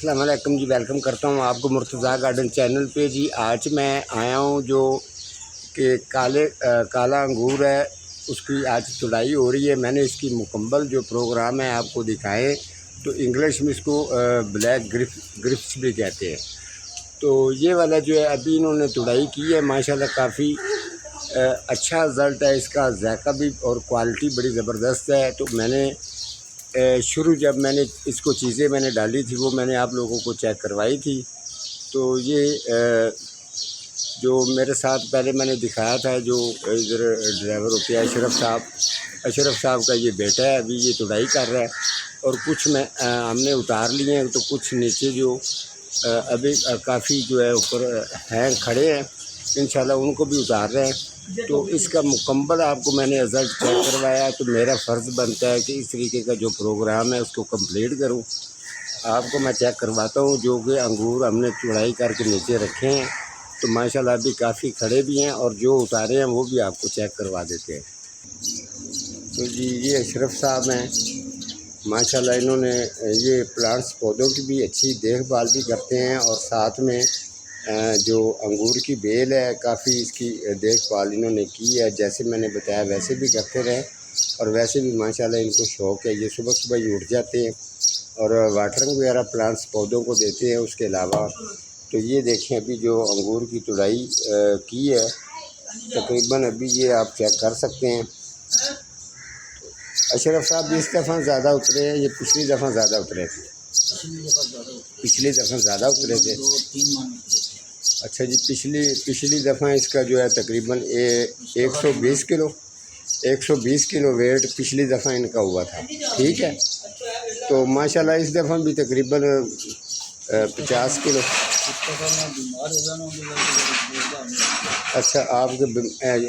السلام علیکم جی، ویلکم کرتا ہوں آپ کو مرتضیٰ گارڈن چینل پہ جی۔ آج میں آیا ہوں جو کہ کالا انگور ہے، اس کی آج تڑائی ہو رہی ہے۔ میں نے اس کی مکمل جو پروگرام ہے آپ کو دکھائے، تو انگلش میں اس کو بلیک گرپس بھی کہتے ہیں۔ تو یہ والا جو ہے ابھی انہوں نے تڑائی کی ہے، ماشاءاللہ کافی اچھا رزلٹ ہے اس کا، ذائقہ بھی اور کوالٹی بڑی زبردست ہے۔ تو میں نے جب میں نے اس کو چیزیں میں نے ڈالی تھی وہ میں نے آپ لوگوں کو چیک کروائی تھی۔ تو یہ جو میرے ساتھ پہلے میں نے دکھایا تھا، جو ادھر ڈرائیور ہوتے ہیں اشرف صاحب کا یہ بیٹا ہے، ابھی یہ تڑائی کر رہا ہے۔ اور کچھ ہم نے اتار لیے ہیں، تو کچھ نیچے جو ابھی کافی جو ہے اوپر ہیں کھڑے ہیں، انشاءاللہ ان کو بھی اتار رہے ہیں۔ تو اس کا مکمل آپ کو میں نے رزلٹ چیک کروایا، تو میرا فرض بنتا ہے کہ اس طریقے کا جو پروگرام ہے اس کو کمپلیٹ کروں۔ آپ کو میں چیک کرواتا ہوں جو کہ انگور ہم نے تڑائی کر کے نیچے رکھے ہیں، تو ماشاءاللہ ابھی کافی کھڑے بھی ہیں، اور جو اتارے ہیں وہ بھی آپ کو چیک کروا دیتے ہیں۔ تو جی یہ اشرف صاحب ہیں، ماشاءاللہ انہوں نے یہ پلانٹس پودوں کی بھی اچھی دیکھ بھال بھی کرتے ہیں، اور ساتھ میں جو انگور کی بیل ہے کافی اس کی دیکھ بھال انہوں نے کی ہے، جیسے میں نے بتایا ویسے بھی کرتے رہے۔ اور ویسے بھی ماشاءاللہ ان کو شوق ہے، یہ صبح صبح ہی اٹھ جاتے ہیں اور واٹرنگ وغیرہ پلانٹس پودوں کو دیتے ہیں۔ اس کے علاوہ تو یہ دیکھیں ابھی جو انگور کی تڑائی کی ہے، تقریباً ابھی یہ آپ چیک کر سکتے ہیں۔ اشرف صاحب اس دفعہ زیادہ اترے ہیں، یہ پچھلی دفعہ زیادہ اترے تھے؟ پچھلی دفعہ زیادہ اترے تھے۔ اچھا جی، پچھلی دفعہ اس کا جو ہے تقریباً 120 کلو ویٹ پچھلی دفعہ ان کا ہوا تھا، ٹھیک ہے۔ تو ماشاءاللہ اس دفعہ بھی تقریباً 50 کلو۔ اچھا، آپ کے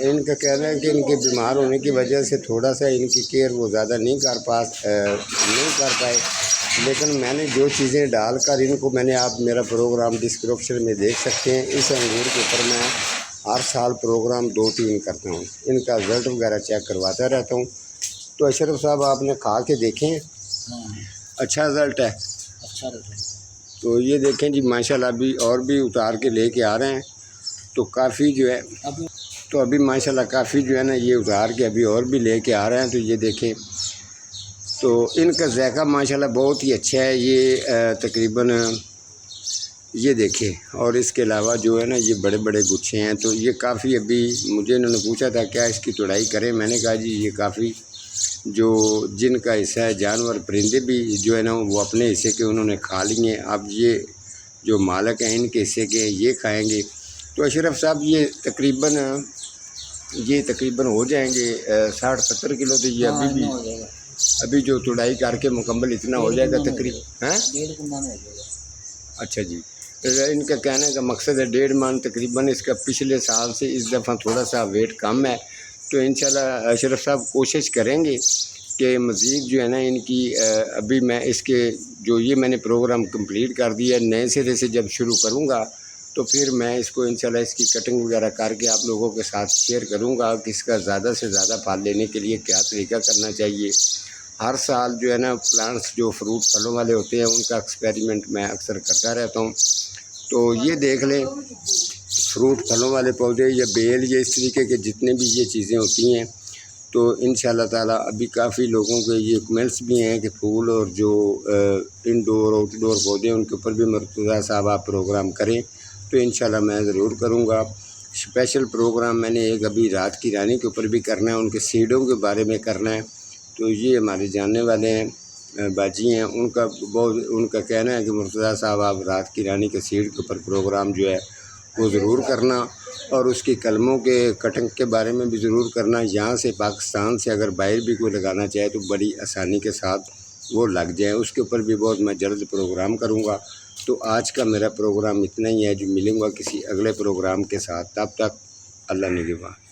ان کا کہنا ہے کہ ان کے بیمار ہونے کی وجہ سے تھوڑا سا ان کی کیئر وہ زیادہ نہیں کر پائے، لیکن میں نے جو چیزیں ڈال کر ان کو میں نے آپ میرا پروگرام ڈسکرپشن میں دیکھ سکتے ہیں۔ اس انگور کے اوپر میں ہر سال پروگرام 2-3 کرتا ہوں، ان کا رزلٹ وغیرہ چیک کرواتا رہتا ہوں۔ تو اشرف صاحب آپ نے کھا کے دیکھیں، اچھا رزلٹ ہے؟ اچھا رزلٹ۔ تو یہ دیکھیں جی، ماشاءاللہ ابھی اور بھی اتار کے لے کے آ رہے ہیں، تو کافی جو ہے ابھی ماشاءاللہ کافی جو ہے نا یہ اتار کے ابھی اور بھی لے کے آ رہے ہیں۔ تو یہ دیکھیں، تو ان کا ذائقہ ماشاءاللہ بہت ہی اچھا ہے۔ یہ تقریباً یہ دیکھیں، اور اس کے علاوہ جو ہے نا یہ بڑے بڑے گچھے ہیں۔ تو یہ کافی ابھی مجھے انہوں نے پوچھا تھا کیا اس کی تڑائی کریں، میں نے کہا جی یہ کافی جو جن کا حصہ ہے، جانور پرندے بھی جو ہے نا وہ اپنے حصے کے انہوں نے کھا لیے، اب یہ جو مالک ہیں ان کے حصے کے یہ کھائیں گے۔ تو اشرف صاحب یہ تقریباً ہو جائیں گے 60-70 کلو۔ تو یہ ابھی جو تڑائی کر کے مکمل اتنا ہو جائے گا تقریباً۔ اچھا جی، ان کا کہنے کا مقصد ہے 1.5 من تقریباً اس کا پچھلے سال سے اس دفعہ تھوڑا سا ویٹ کم ہے۔ تو انشاءاللہ اشرف صاحب کوشش کریں گے کہ مزید جو ہے نا ان کی ابھی میں اس کے جو یہ میں نے پروگرام کمپلیٹ کر دیا ہے، نئے سرے سے جب شروع کروں گا تو پھر میں اس کو انشاءاللہ اس کی کٹنگ وغیرہ کر کے آپ لوگوں کے ساتھ شیئر کروں گا کہ اس کا زیادہ سے زیادہ پھل لینے کے لیے کیا طریقہ کرنا چاہیے۔ ہر سال جو ہے نا پلانٹس جو فروٹ پھلوں والے ہوتے ہیں ان کا ایکسپیریمنٹ میں اکثر کرتا رہتا ہوں۔ تو یہ دیکھ لیں، فروٹ پھلوں والے پودے یا بیل یا اس طریقے کے جتنے بھی یہ چیزیں ہوتی ہیں، تو انشاءاللہ تعالیٰ ابھی کافی لوگوں کے یہ کمنٹس بھی ہیں کہ پھول اور جو انڈور آؤٹ ڈور پودے ان کے اوپر بھی مرتضیٰ صاحب آپ پروگرام کریں، تو انشاءاللہ میں ضرور کروں گا۔ اسپیشل پروگرام میں نے ایک ابھی رات کی رانی کے اوپر بھی کرنا ہے، ان کے سیڈوں کے بارے میں کرنا ہے۔ تو یہ ہمارے جاننے والے ہیں، باجی ہیں، ان کا کہنا ہے کہ مرتضیٰ صاحب آپ رات کی رانی کے سیڈ کے اوپر پروگرام جو ہے وہ ضرور کرنا، اور اس کی کلموں کے کٹنگ کے بارے میں بھی ضرور کرنا۔ یہاں سے پاکستان سے اگر باہر بھی کوئی لگانا چاہے تو بڑی آسانی کے ساتھ وہ لگ جائیں، اس کے اوپر بھی بہت میں جلد پروگرام کروں گا۔ تو آج کا میرا پروگرام اتنا ہی ہے، جو ملوں گا کسی اگلے پروگرام کے ساتھ، تب تک اللہ نگہبان۔